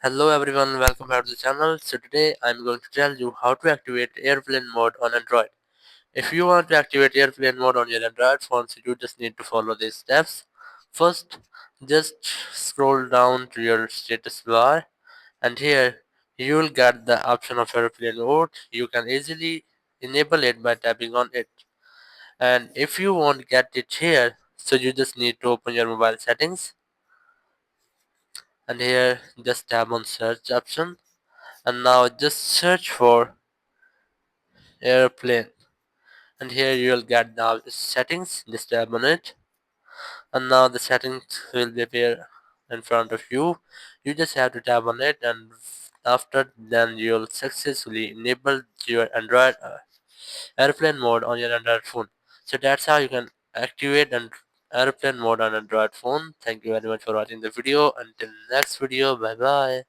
Hello everyone, welcome back to the channel. So today I'm going to tell you how to activate airplane mode on Android. If you want to activate airplane mode on your Android phone, so you just need to follow these steps. First, just scroll down to your status bar and here you will get the option of airplane mode. You can easily enable it by tapping on it. And if you won't get it here, so you just need to open your mobile settings and here just tap on search option and now just search for airplane and here you will get now the settings. Just tap on it and now the settings will appear in front of you. You just have to tap on it and after then you'll successfully enable your Android airplane mode on your Android phone. So that's how you can activate an airplane mode on Android phone. Thank you very much for watching the video. Until next video, bye bye.